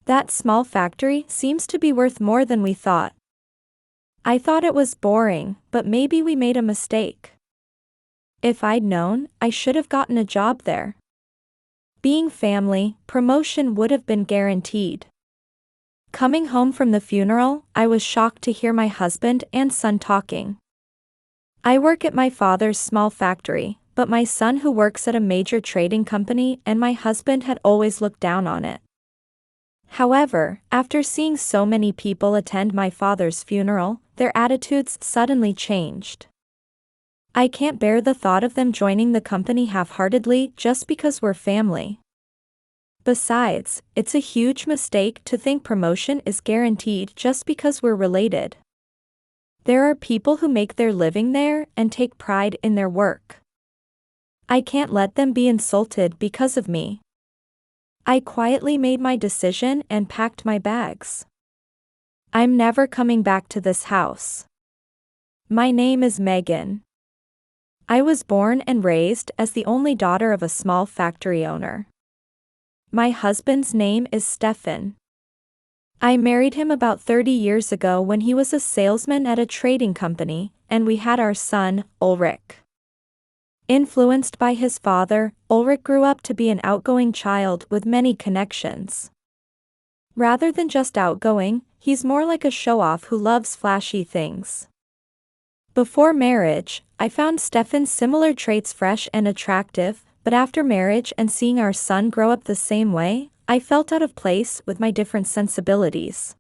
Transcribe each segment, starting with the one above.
That small factory seems to be worth more than we thought. I thought it was boring, but maybe we made a mistake. If I'd known, I should have gotten a job there. Being family, promotion would have been guaranteed. Coming home from the funeral, I was shocked to hear my husband and son talking. I work at my father's small factory, but my son who works at a major trading company and my husband had always looked down on it. However, after seeing so many people attend my father's funeral, their attitudes suddenly changed. I can't bear the thought of them joining the company half-heartedly just because we're family. Besides, it's a huge mistake to think promotion is guaranteed just because we're related. There are people who make their living there and take pride in their work. I can't let them be insulted because of me. I quietly made my decision and packed my bags. I'm never coming back to this house. My name is Megan. I was born and raised as the only daughter of a small factory owner. My husband's name is Stefan. I married him about 30 years ago when he was a salesman at a trading company, and we had our son, Ulrich. Influenced by his father, Ulrich grew up to be an outgoing child with many connections. Rather than just outgoing, he's more like a show-off who loves flashy things. Before marriage, I found Stefan's similar traits fresh and attractive, but after marriage and seeing our son grow up the same way, I felt out of place with my different sensibilities.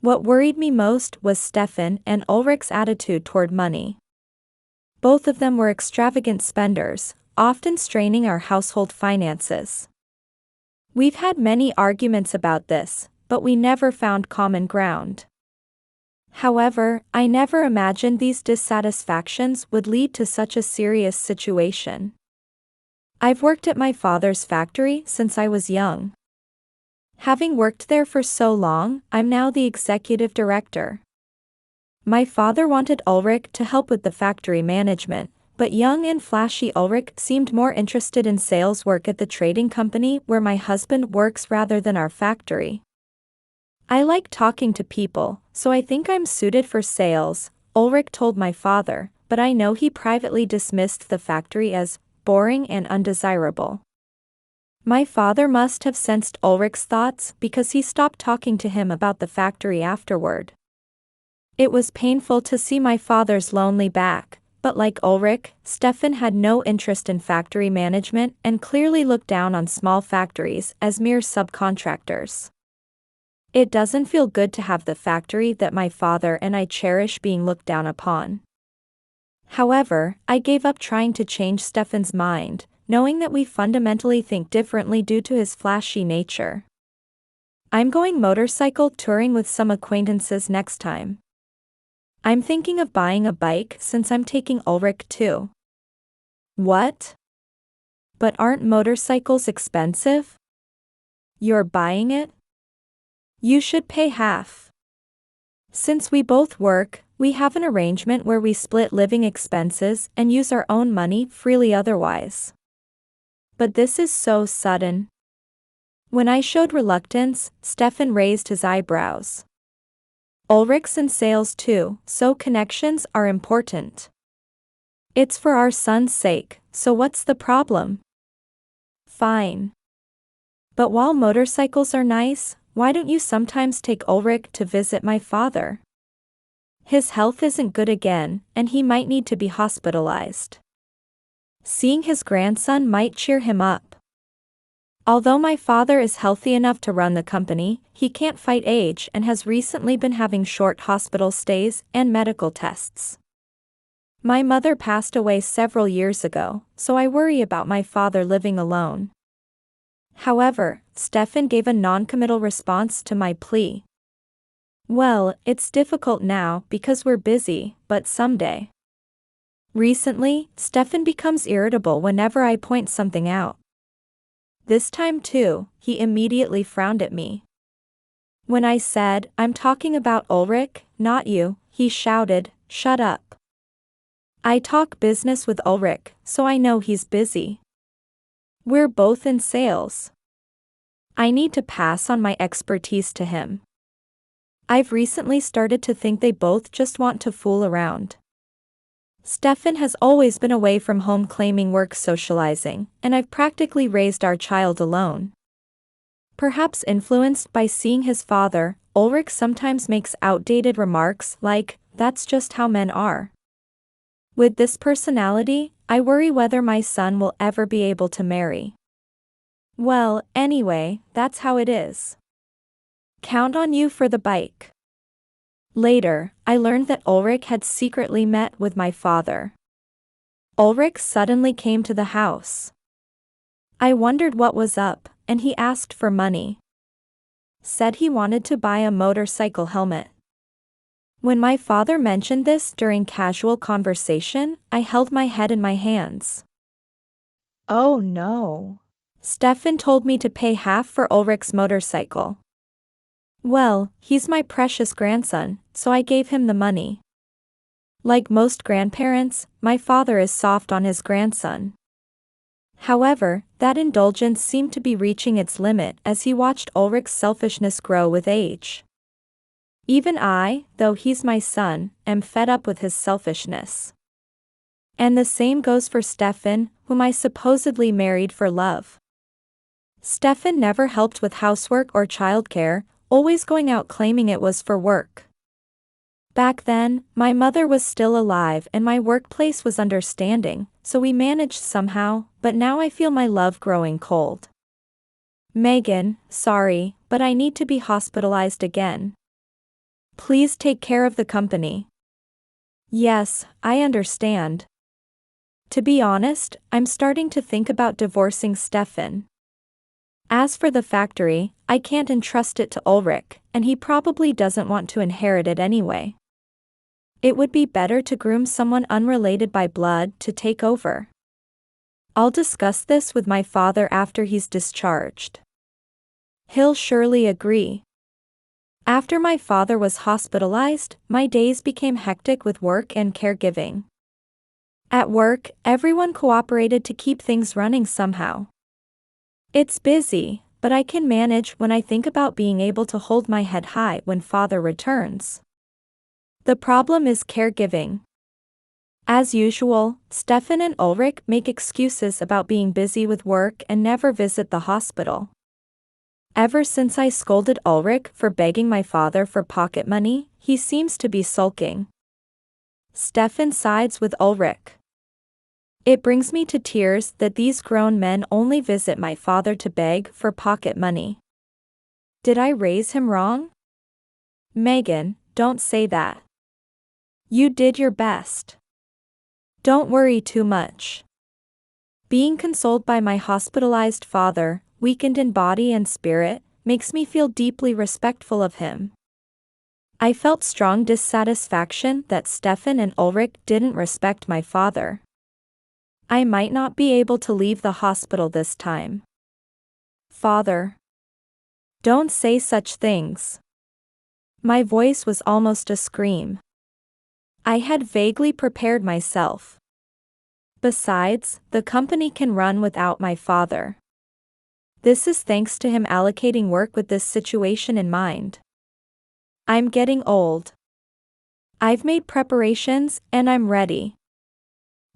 What worried me most was Stefan and Ulrich's attitude toward money. Both of them were extravagant spenders, often straining our household finances. We've had many arguments about this, but we never found common ground. However, I never imagined these dissatisfactions would lead to such a serious situation. I've worked at my father's factory since I was young. Having worked there for so long, I'm now the executive director. My father wanted Ulrich to help with the factory management, but young and flashy Ulrich seemed more interested in sales work at the trading company where my husband works rather than our factory. I like talking to people, so I think I'm suited for sales, Ulrich told my father, but I know he privately dismissed the factory as boring and undesirable. My father must have sensed Ulrich's thoughts because he stopped talking to him about the factory afterward. It was painful to see my father's lonely back, but like Ulrich, Stefan had no interest in factory management and clearly looked down on small factories as mere subcontractors. It doesn't feel good to have the factory that my father and I cherish being looked down upon. However, I gave up trying to change Stefan's mind, knowing that we fundamentally think differently due to his flashy nature. I'm going motorcycle touring with some acquaintances next time. I'm thinking of buying a bike since I'm taking Ulrich too. What? But aren't motorcycles expensive? You're buying it? You should pay half. Since we both work, we have an arrangement where we split living expenses and use our own money freely otherwise. But this is so sudden. When I showed reluctance, Stefan raised his eyebrows. Ulrich's in sales too, so connections are important. It's for our son's sake, so what's the problem? Fine. But while motorcycles are nice, why don't you sometimes take Ulrich to visit my father? His health isn't good again, and he might need to be hospitalized. Seeing his grandson might cheer him up. Although my father is healthy enough to run the company, he can't fight age and has recently been having short hospital stays and medical tests. My mother passed away several years ago, so I worry about my father living alone. However, Stefan gave a non-committal response to my plea. Well, it's difficult now because we're busy, but someday. Recently, Stefan becomes irritable whenever I point something out. This time too, he immediately frowned at me. When I said, "I'm talking about Ulrich, not you," he shouted, "Shut up. I talk business with Ulrich, so I know he's busy. We're both in sales. I need to pass on my expertise to him. I've recently started to think they both just want to fool around. Stefan has always been away from home claiming work socializing, and I've practically raised our child alone. Perhaps influenced by seeing his father, Ulrich sometimes makes outdated remarks like, "That's just how men are." With this personality, I worry whether my son will ever be able to marry. Well, anyway, that's how it is. Count on you for the bike. Later, I learned that Ulrich had secretly met with my father. Ulrich suddenly came to the house. I wondered what was up, and he asked for money. Said he wanted to buy a motorcycle helmet. When my father mentioned this during casual conversation, I held my head in my hands. Oh no. Stefan told me to pay half for Ulrich's motorcycle. Well, he's my precious grandson, so I gave him the money. Like most grandparents, my father is soft on his grandson. However, that indulgence seemed to be reaching its limit as he watched Ulrich's selfishness grow with age. Even I, though he's my son, am fed up with his selfishness. And the same goes for Stefan, whom I supposedly married for love. Stefan never helped with housework or childcare, always going out claiming it was for work. Back then, my mother was still alive and my workplace was understanding, so we managed somehow, but now I feel my love growing cold. Megan, sorry, but I need to be hospitalized again. Please take care of the company. Yes, I understand. To be honest, I'm starting to think about divorcing Stefan. As for the factory, I can't entrust it to Ulrich, and he probably doesn't want to inherit it anyway. It would be better to groom someone unrelated by blood to take over. I'll discuss this with my father after he's discharged. He'll surely agree. After my father was hospitalized, my days became hectic with work and caregiving. At work, everyone cooperated to keep things running somehow. It's busy, but I can manage when I think about being able to hold my head high when father returns. The problem is caregiving. As usual, Stefan and Ulrich make excuses about being busy with work and never visit the hospital. Ever since I scolded Ulrich for begging my father for pocket money, he seems to be sulking. Stefan sides with Ulrich. It brings me to tears that these grown men only visit my father to beg for pocket money. Did I raise him wrong? Megan, don't say that. You did your best. Don't worry too much. Being consoled by my hospitalized father, weakened in body and spirit, makes me feel deeply respectful of him. I felt strong dissatisfaction that Stefan and Ulrich didn't respect my father. I might not be able to leave the hospital this time. Father. Don't say such things. My voice was almost a scream. I had vaguely prepared myself. Besides, the company can run without my father. This is thanks to him allocating work with this situation in mind. I'm getting old. I've made preparations and I'm ready.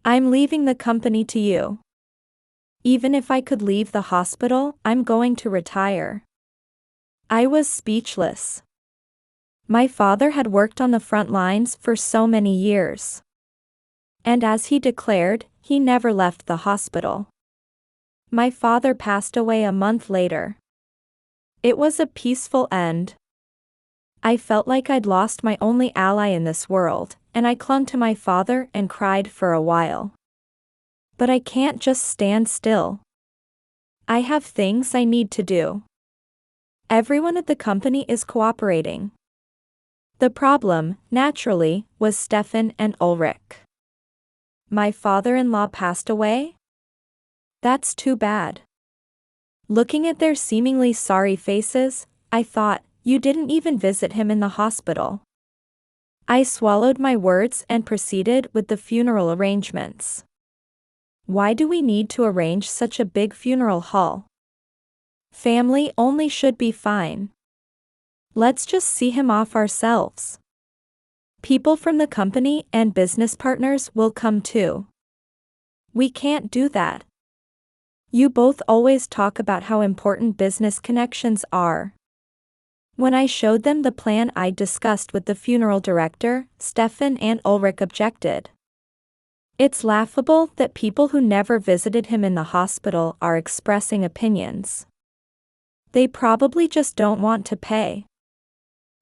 I'm leaving the company to you. Even if I could leave the hospital, I'm going to retire. I was speechless. My father had worked on the front lines for so many years. And as he declared, he never left the hospital. My father passed away a month later. It was a peaceful end. I felt like I'd lost my only ally in this world, and I clung to my father and cried for a while. But I can't just stand still. I have things I need to do. Everyone at the company is cooperating. The problem, naturally, was Stefan and Ulrich. My father-in-law passed away? That's too bad. Looking at their seemingly sorry faces, I thought, you didn't even visit him in the hospital. I swallowed my words and proceeded with the funeral arrangements. Why do we need to arrange such a big funeral hall? Family only should be fine. Let's just see him off ourselves. People from the company and business partners will come too. We can't do that. You both always talk about how important business connections are. When I showed them the plan I discussed with the funeral director, Stefan and Ulrich objected. It's laughable that people who never visited him in the hospital are expressing opinions. They probably just don't want to pay.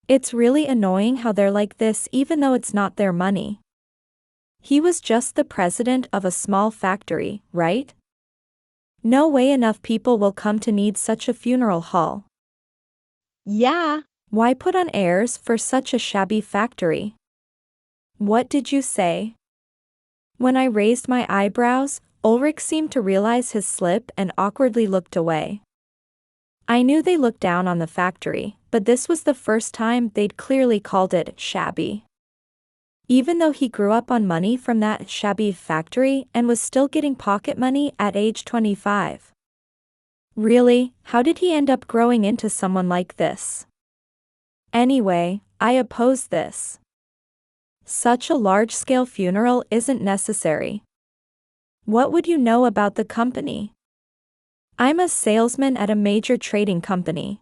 It's really annoying how they're like this even though it's not their money. He was just the president of a small factory, right? No way enough people will come to need such a funeral hall. Yeah. Why put on airs for such a shabby factory? What did you say? When I raised my eyebrows, Ulrich seemed to realize his slip and awkwardly looked away. I knew they looked down on the factory, but this was the first time they'd clearly called it shabby. Even though he grew up on money from that shabby factory and was still getting pocket money at age 25. Really, how did he end up growing into someone like this? Anyway, I oppose this. Such a large-scale funeral isn't necessary. What would you know about the company? I'm a salesman at a major trading company.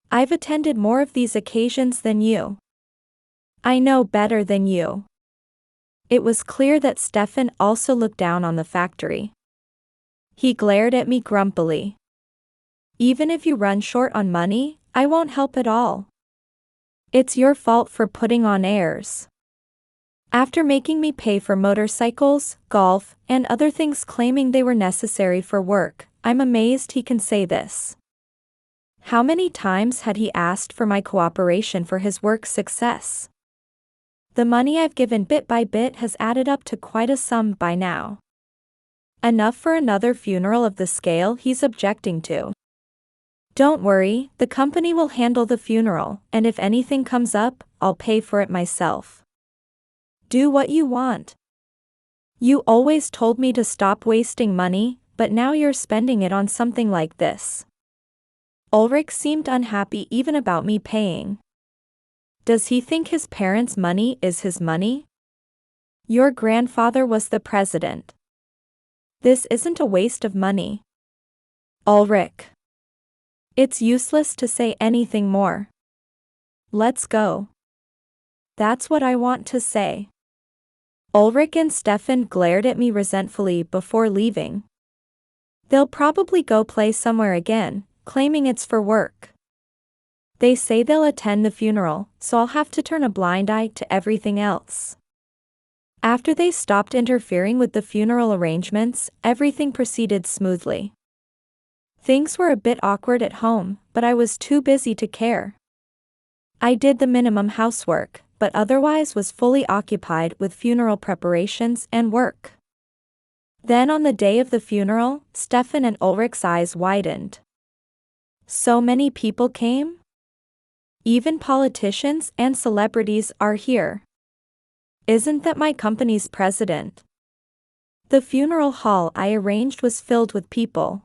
I've attended more of these occasions than you. I know better than you. It was clear that Stefan also looked down on the factory. He glared at me grumpily. Even if you run short on money, I won't help at all. It's your fault for putting on airs. After making me pay for motorcycles, golf, and other things claiming they were necessary for work, I'm amazed he can say this. How many times had he asked for my cooperation for his work success? The money I've given bit by bit has added up to quite a sum by now. Enough for another funeral of the scale he's objecting to. Don't worry, the company will handle the funeral, and if anything comes up, I'll pay for it myself. Do what you want. You always told me to stop wasting money, but now you're spending it on something like this. Ulrich seemed unhappy even about me paying. Does he think his parents' money is his money? Your grandfather was the president. This isn't a waste of money. Ulrich. It's useless to say anything more. Let's go. That's what I want to say. Ulrich and Stefan glared at me resentfully before leaving. They'll probably go play somewhere again, claiming it's for work. They say they'll attend the funeral, so I'll have to turn a blind eye to everything else. After they stopped interfering with the funeral arrangements, everything proceeded smoothly. Things were a bit awkward at home, but I was too busy to care. I did the minimum housework, but otherwise was fully occupied with funeral preparations and work. Then on the day of the funeral, Stefan and Ulrich's eyes widened. So many people came? Even politicians and celebrities are here. Isn't that my company's president? The funeral hall I arranged was filled with people.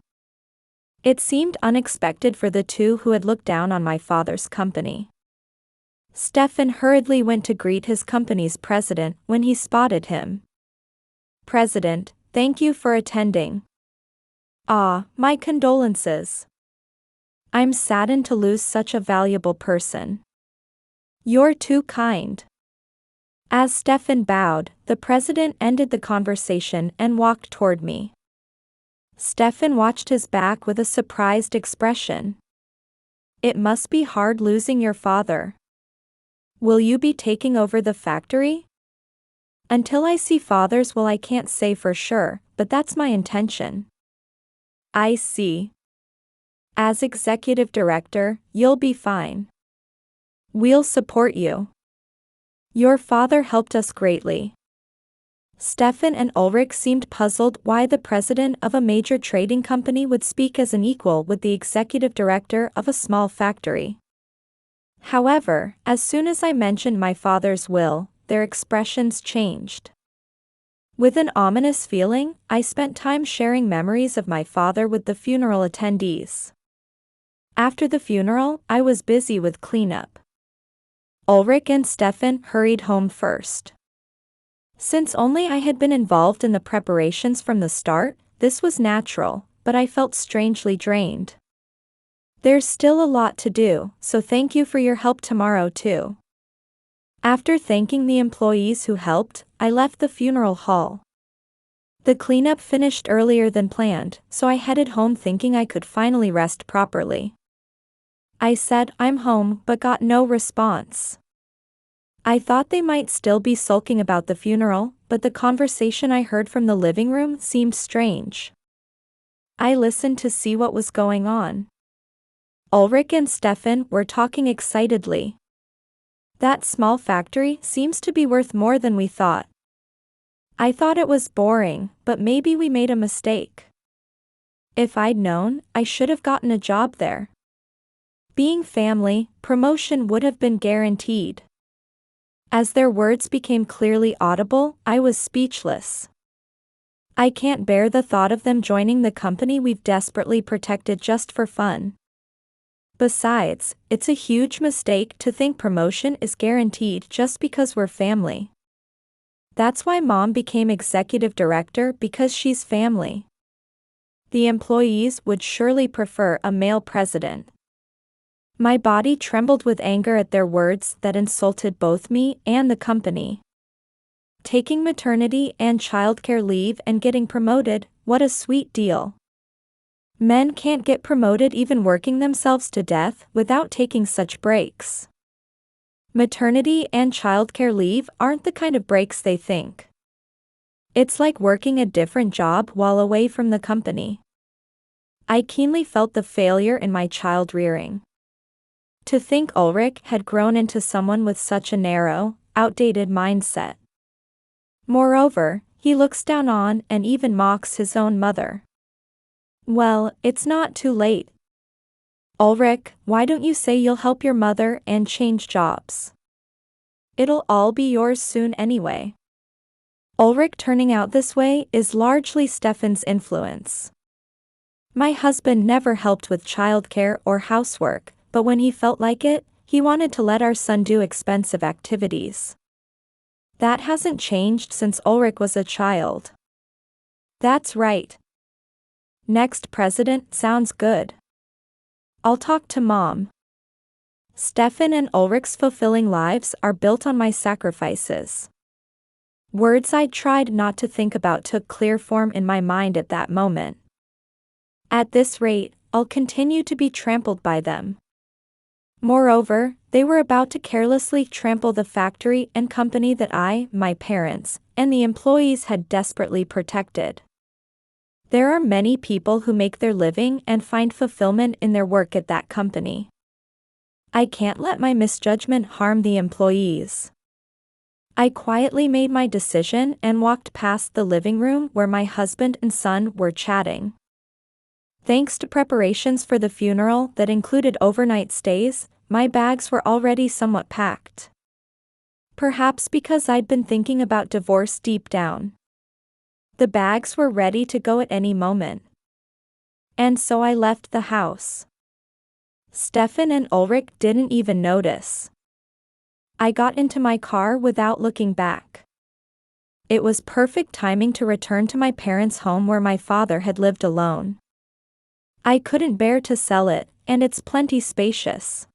It seemed unexpected for the two who had looked down on my father's company. Stefan hurriedly went to greet his company's president when he spotted him. President, thank you for attending. Ah, my condolences. I'm saddened to lose such a valuable person. You're too kind. As Stefan bowed, the president ended the conversation and walked toward me. Stefan watched his back with a surprised expression. It must be hard losing your father. Will you be taking over the factory? Until I see father's will, I can't say for sure, but that's my intention. I see. As executive director, you'll be fine. We'll support you. Your father helped us greatly. Stefan and Ulrich seemed puzzled why the president of a major trading company would speak as an equal with the executive director of a small factory. However, as soon as I mentioned my father's will, their expressions changed. With an ominous feeling, I spent time sharing memories of my father with the funeral attendees. After the funeral, I was busy with cleanup. Ulrich and Stefan hurried home first. Since only I had been involved in the preparations from the start, this was natural, but I felt strangely drained. There's still a lot to do, so thank you for your help tomorrow too. After thanking the employees who helped, I left the funeral hall. The cleanup finished earlier than planned, so I headed home thinking I could finally rest properly. I said I'm home but got no response. I thought they might still be sulking about the funeral, but the conversation I heard from the living room seemed strange. I listened to see what was going on. Ulrich and Stefan were talking excitedly. That small factory seems to be worth more than we thought. I thought it was boring, but maybe we made a mistake. If I'd known, I should have gotten a job there. Being family, promotion would have been guaranteed. As their words became clearly audible, I was speechless. I can't bear the thought of them joining the company we've desperately protected just for fun. Besides, it's a huge mistake to think promotion is guaranteed just because we're family. That's why Mom became executive director, because she's family. The employees would surely prefer a male president. My body trembled with anger at their words that insulted both me and the company. Taking maternity and childcare leave and getting promoted, what a sweet deal. Men can't get promoted even working themselves to death without taking such breaks. Maternity and childcare leave aren't the kind of breaks they think. It's like working a different job while away from the company. I keenly felt the failure in my child rearing. To think Ulrich had grown into someone with such a narrow, outdated mindset. Moreover, he looks down on and even mocks his own mother. Well, it's not too late. Ulrich, why don't you say you'll help your mother and change jobs? It'll all be yours soon anyway. Ulrich turning out this way is largely Stefan's influence. My husband never helped with childcare or housework, but when he felt like it, he wanted to let our son do expensive activities. That hasn't changed since Ulrich was a child. That's right. Next president sounds good. I'll talk to Mom. Stefan and Ulrich's fulfilling lives are built on my sacrifices. Words I tried not to think about took clear form in my mind at that moment. At this rate, I'll continue to be trampled by them. Moreover, they were about to carelessly trample the factory and company that I, my parents, and the employees had desperately protected. There are many people who make their living and find fulfillment in their work at that company. I can't let my misjudgment harm the employees. I quietly made my decision and walked past the living room where my husband and son were chatting. Thanks to preparations for the funeral that included overnight stays, my bags were already somewhat packed. Perhaps because I'd been thinking about divorce deep down. The bags were ready to go at any moment. And so I left the house. Stefan and Ulrich didn't even notice. I got into my car without looking back. It was perfect timing to return to my parents' home where my father had lived alone. I couldn't bear to sell it, and it's plenty spacious.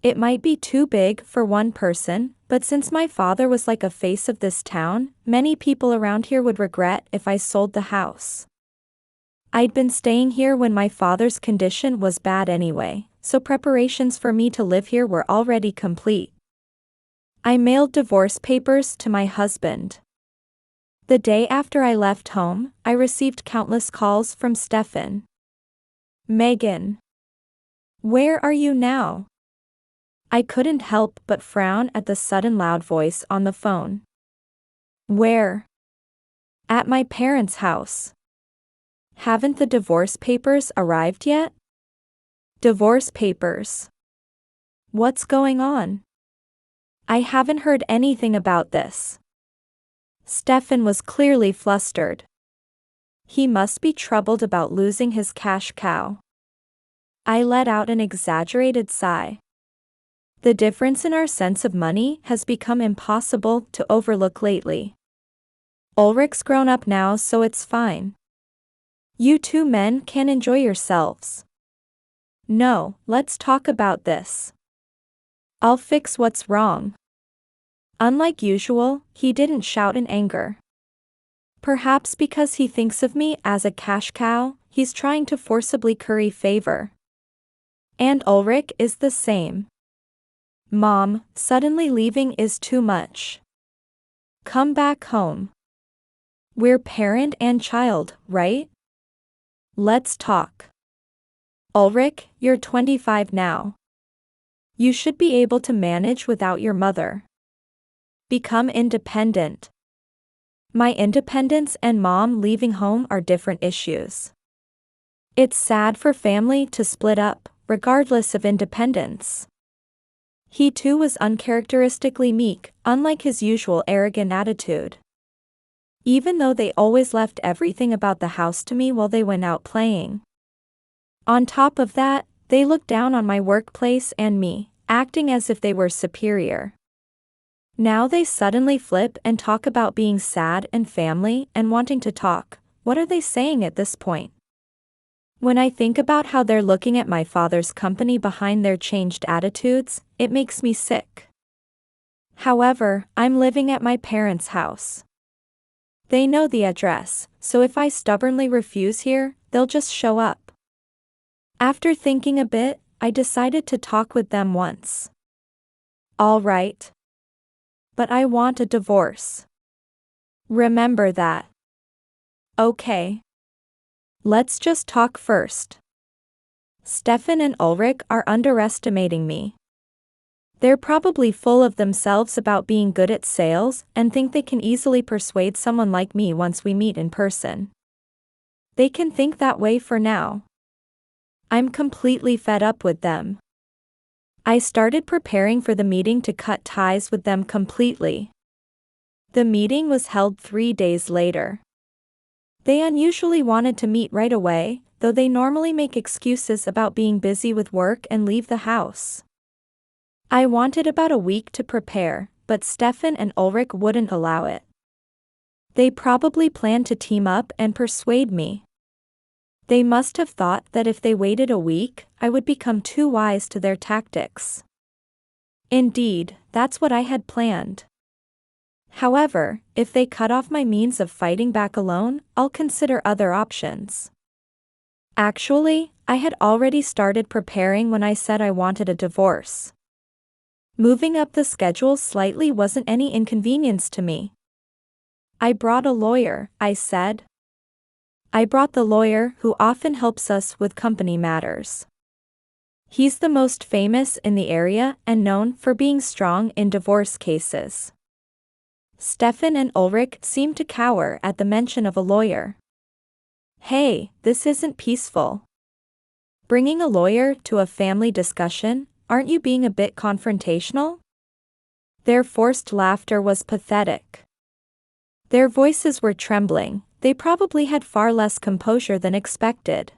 It might be too big for one person, but since my father was like a face of this town, many people around here would regret if I sold the house. I'd been staying here when my father's condition was bad anyway, so preparations for me to live here were already complete. I mailed divorce papers to my husband. The day after I left home, I received countless calls from Stefan. Megan. Where are you now? I couldn't help but frown at the sudden loud voice on the phone. Where? At my parents' house. Haven't the divorce papers arrived yet? Divorce papers. What's going on? I haven't heard anything about this. Stefan was clearly flustered. He must be troubled about losing his cash cow. I let out an exaggerated sigh. The difference in our sense of money has become impossible to overlook lately. Ulrich's grown up now, so it's fine. You two men can enjoy yourselves. No, let's talk about this. I'll fix what's wrong. Unlike usual, he didn't shout in anger. Perhaps because he thinks of me as a cash cow, he's trying to forcibly curry favor. And Ulrich is the same. Mom, suddenly leaving is too much. Come back home. We're parent and child, right? Let's talk. Ulrich, you're 25 now. You should be able to manage without your mother. Become independent. My independence and Mom leaving home are different issues. It's sad for family to split up, regardless of independence. He too was uncharacteristically meek, unlike his usual arrogant attitude. Even though they always left everything about the house to me while they went out playing. On top of that, they looked down on my workplace and me, acting as if they were superior. Now they suddenly flip and talk about being sad and family and wanting to talk. What are they saying at this point? When I think about how they're looking at my father's company behind their changed attitudes, it makes me sick. However, I'm living at my parents' house. They know the address, so if I stubbornly refuse here, they'll just show up. After thinking a bit, I decided to talk with them once. All right. But I want a divorce. Remember that. Okay. Let's just talk first. Stefan and Ulrich are underestimating me. They're probably full of themselves about being good at sales and think they can easily persuade someone like me once we meet in person. They can think that way for now. I'm completely fed up with them. I started preparing for the meeting to cut ties with them completely. The meeting was held 3 days later. They unusually wanted to meet right away, though they normally make excuses about being busy with work and leave the house. I wanted about a week to prepare, but Stefan and Ulrich wouldn't allow it. They probably planned to team up and persuade me. They must have thought that if they waited a week, I would become too wise to their tactics. Indeed, that's what I had planned. However, if they cut off my means of fighting back alone, I'll consider other options. Actually, I had already started preparing when I said I wanted a divorce. Moving up the schedule slightly wasn't any inconvenience to me. I brought a lawyer, I said. I brought the lawyer who often helps us with company matters. He's the most famous in the area and known for being strong in divorce cases. Stefan and Ulrich seemed to cower at the mention of a lawyer. Hey, this isn't peaceful. Bringing a lawyer to a family discussion, aren't you being a bit confrontational? Their forced laughter was pathetic. Their voices were trembling, they probably had far less composure than expected.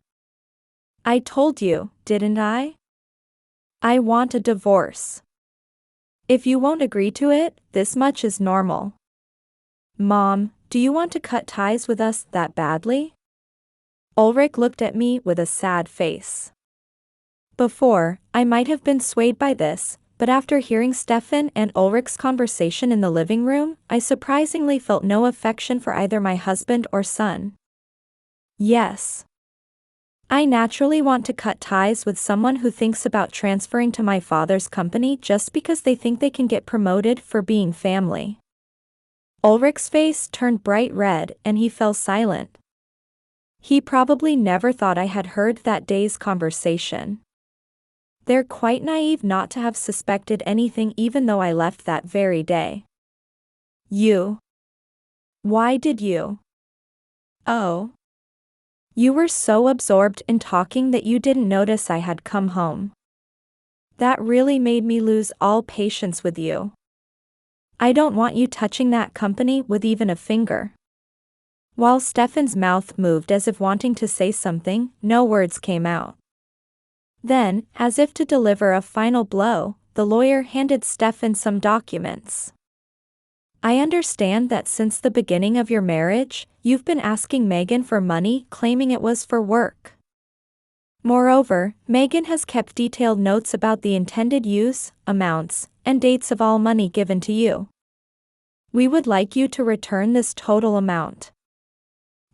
I told you, didn't I? I want a divorce. If you won't agree to it, this much is normal. Mom, do you want to cut ties with us that badly? Ulrich looked at me with a sad face. Before, I might have been swayed by this, but after hearing Stefan and Ulrich's conversation in the living room, I surprisingly felt no affection for either my husband or son. Yes. I naturally want to cut ties with someone who thinks about transferring to my father's company just because they think they can get promoted for being family. Ulrich's face turned bright red and he fell silent. He probably never thought I had heard that day's conversation. They're quite naive not to have suspected anything even though I left that very day. You. Why did you? Oh. You were so absorbed in talking that you didn't notice I had come home. That really made me lose all patience with you. I don't want you touching that company with even a finger. While Stefan's mouth moved as if wanting to say something, no words came out. Then, as if to deliver a final blow, the lawyer handed Stefan some documents. I understand that since the beginning of your marriage, you've been asking Megan for money, claiming it was for work. Moreover, Megan has kept detailed notes about the intended use, amounts, and dates of all money given to you. We would like you to return this total amount.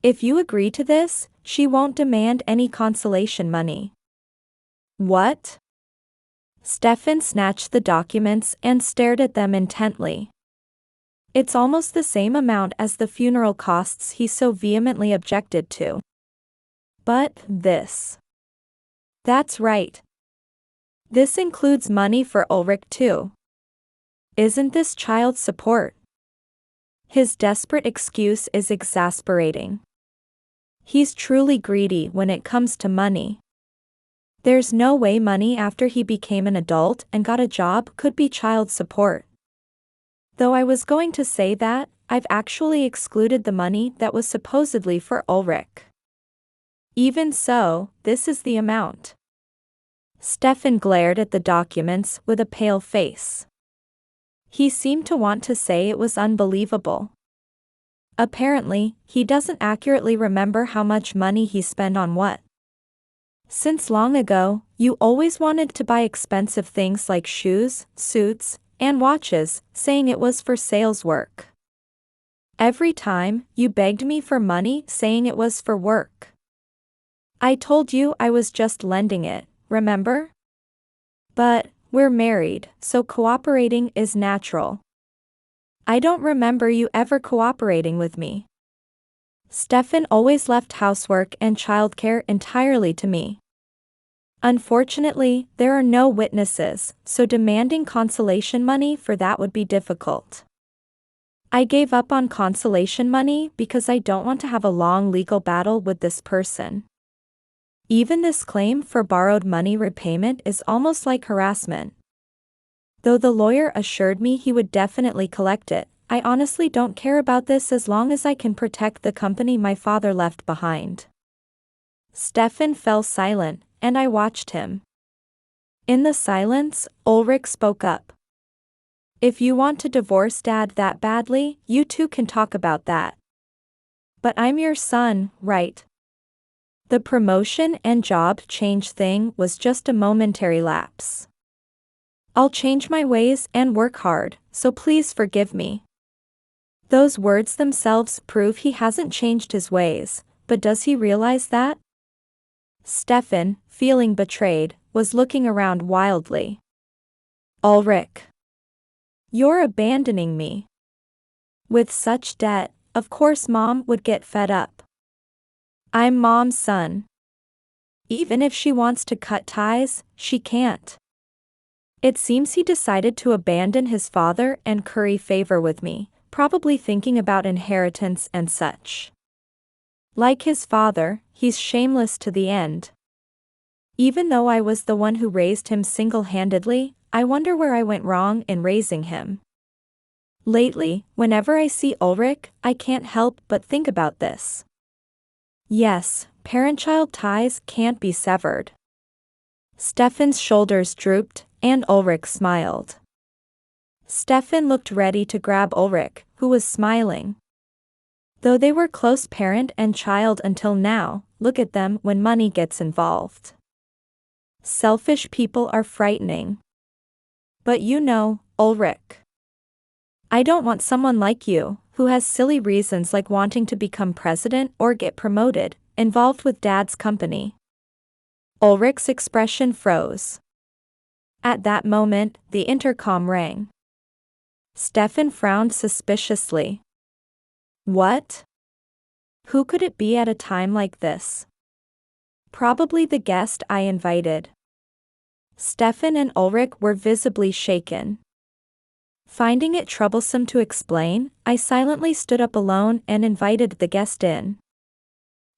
If you agree to this, she won't demand any consolation money. What? Stefan snatched the documents and stared at them intently. It's almost the same amount as the funeral costs he so vehemently objected to. But this. That's right. This includes money for Ulrich too. Isn't this child support? His desperate excuse is exasperating. He's truly greedy when it comes to money. There's no way money after he became an adult and got a job could be child support. Though I was going to say that, I've actually excluded the money that was supposedly for Ulrich. Even so, this is the amount. Stefan glared at the documents with a pale face. He seemed to want to say it was unbelievable. Apparently, he doesn't accurately remember how much money he spent on what. Since long ago, you always wanted to buy expensive things like shoes, suits, and watches, saying it was for sales work. Every time, you begged me for money saying it was for work. I told you I was just lending it, remember? But, we're married, so cooperating is natural. I don't remember you ever cooperating with me. Stefan always left housework and childcare entirely to me. Unfortunately, there are no witnesses, so demanding consolation money for that would be difficult. I gave up on consolation money because I don't want to have a long legal battle with this person. Even this claim for borrowed money repayment is almost like harassment. Though the lawyer assured me he would definitely collect it, I honestly don't care about this as long as I can protect the company my father left behind. Stefan fell silent, and I watched him. In the silence, Ulrich spoke up. If you want to divorce Dad that badly, you two can talk about that. But I'm your son, right? The promotion and job change thing was just a momentary lapse. I'll change my ways and work hard, so please forgive me. Those words themselves prove he hasn't changed his ways, but does he realize that? Stefan, feeling betrayed, was looking around wildly. Ulrich. You're abandoning me. With such debt, of course Mom would get fed up. I'm Mom's son. Even if she wants to cut ties, she can't. It seems he decided to abandon his father and curry favor with me, probably thinking about inheritance and such. Like his father, he's shameless to the end. Even though I was the one who raised him single-handedly, I wonder where I went wrong in raising him. Lately, whenever I see Ulrich, I can't help but think about this. Yes, parent-child ties can't be severed. Stefan's shoulders drooped, and Ulrich smiled. Stefan looked ready to grab Ulrich, who was smiling. Though they were close parent and child until now, look at them when money gets involved. Selfish people are frightening. But you know, Ulrich. I don't want someone like you, who has silly reasons like wanting to become president or get promoted, involved with Dad's company. Ulrich's expression froze. At that moment, the intercom rang. Stefan frowned suspiciously. What? Who could it be at a time like this? Probably the guest I invited. Stefan and Ulrich were visibly shaken. Finding it troublesome to explain, I silently stood up alone and invited the guest in.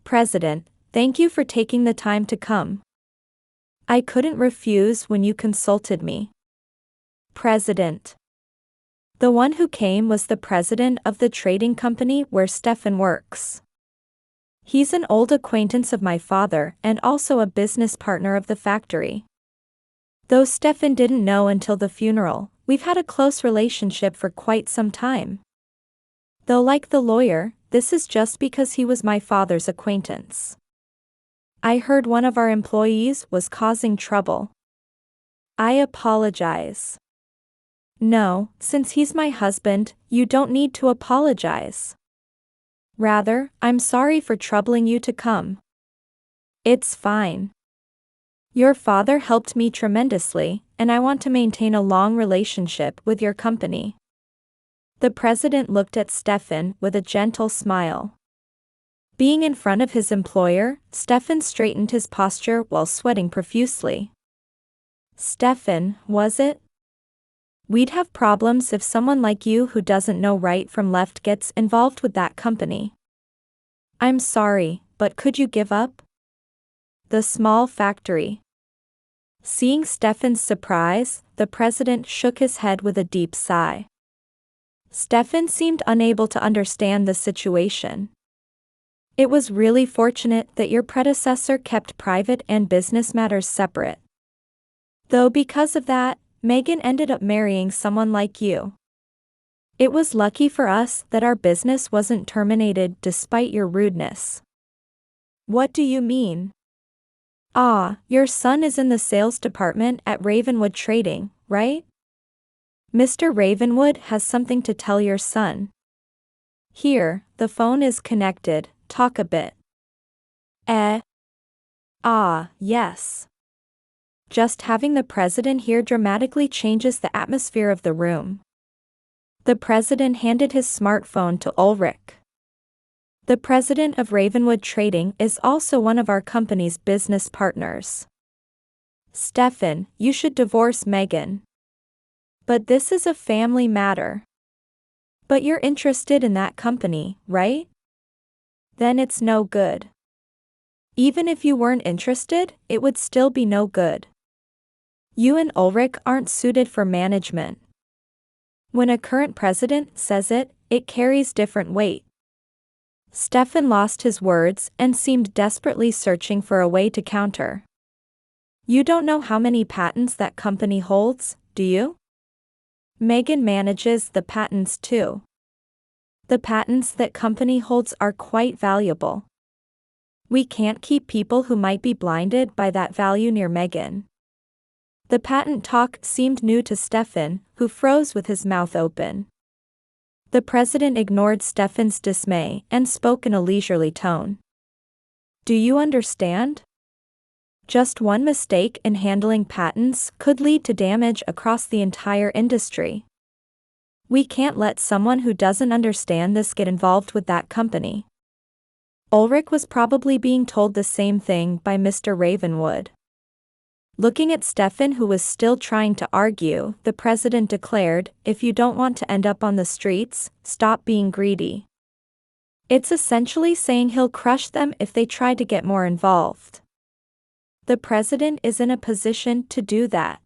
President, thank you for taking the time to come. I couldn't refuse when you consulted me. President. The one who came was the president of the trading company where Stefan works. He's an old acquaintance of my father and also a business partner of the factory. Though Stefan didn't know until the funeral, we've had a close relationship for quite some time. Though like the lawyer, this is just because he was my father's acquaintance. I heard one of our employees was causing trouble. I apologize. No, since he's my husband, you don't need to apologize. Rather, I'm sorry for troubling you to come. It's fine. Your father helped me tremendously, and I want to maintain a long relationship with your company. The president looked at Stefan with a gentle smile. Being in front of his employer, Stefan straightened his posture while sweating profusely. Stefan, was it? We'd have problems if someone like you who doesn't know right from left gets involved with that company. I'm sorry, but could you give up? The small factory. Seeing Stefan's surprise, the president shook his head with a deep sigh. Stefan seemed unable to understand the situation. It was really fortunate that your predecessor kept private and business matters separate. Though because of that, Megan ended up marrying someone like you. It was lucky for us that our business wasn't terminated despite your rudeness. What do you mean? Ah, your son is in the sales department at Ravenwood Trading, right? Mr. Ravenwood has something to tell your son. Here, the phone is connected, talk a bit. Ah, yes. Just having the president here dramatically changes the atmosphere of the room. The president handed his smartphone to Ulrich. The president of Ravenwood Trading is also one of our company's business partners. Stefan, you should divorce Megan. But this is a family matter. But you're interested in that company, right? Then it's no good. Even if you weren't interested, it would still be no good. You and Ulrich aren't suited for management. When a current president says it, it carries different weight. Stefan lost his words and seemed desperately searching for a way to counter. You don't know how many patents that company holds, do you? Megan manages the patents too. The patents that company holds are quite valuable. We can't keep people who might be blinded by that value near Megan. The patent talk seemed new to Stefan, who froze with his mouth open. The president ignored Stefan's dismay and spoke in a leisurely tone. Do you understand? Just one mistake in handling patents could lead to damage across the entire industry. We can't let someone who doesn't understand this get involved with that company. Ulrich was probably being told the same thing by Mr. Ravenwood. Looking at Stefan, who was still trying to argue, the president declared, if you don't want to end up on the streets, stop being greedy. It's essentially saying he'll crush them if they try to get more involved. The president is in a position to do that.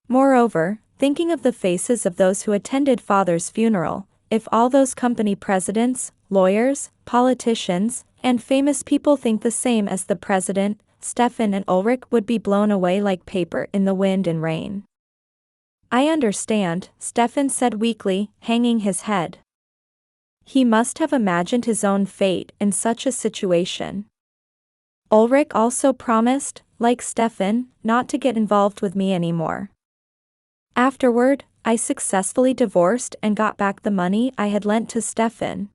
Moreover, thinking of the faces of those who attended Father's funeral, if all those company presidents, lawyers, politicians, and famous people think the same as the president, Stefan and Ulrich would be blown away like paper in the wind and rain. I understand, Stefan said weakly, hanging his head. He must have imagined his own fate in such a situation. Ulrich also promised, like Stefan, not to get involved with me anymore. Afterward, I successfully divorced and got back the money I had lent to Stefan.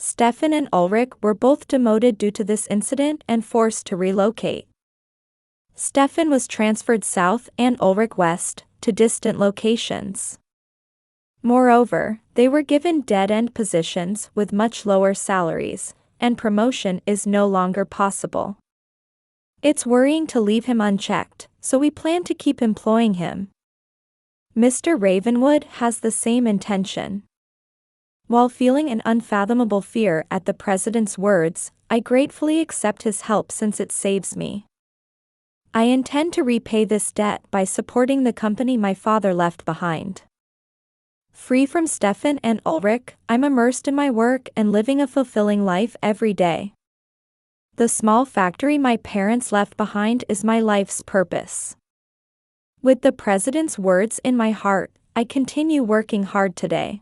Stefan and Ulrich were both demoted due to this incident and forced to relocate. Stefan was transferred south and Ulrich west, to distant locations. Moreover, they were given dead-end positions with much lower salaries, and promotion is no longer possible. It's worrying to leave him unchecked, so we plan to keep employing him. Mr. Ravenwood has the same intention. While feeling an unfathomable fear at the president's words, I gratefully accept his help since it saves me. I intend to repay this debt by supporting the company my father left behind. Free from Stefan and Ulrich, I'm immersed in my work and living a fulfilling life every day. The small factory my parents left behind is my life's purpose. With the president's words in my heart, I continue working hard today.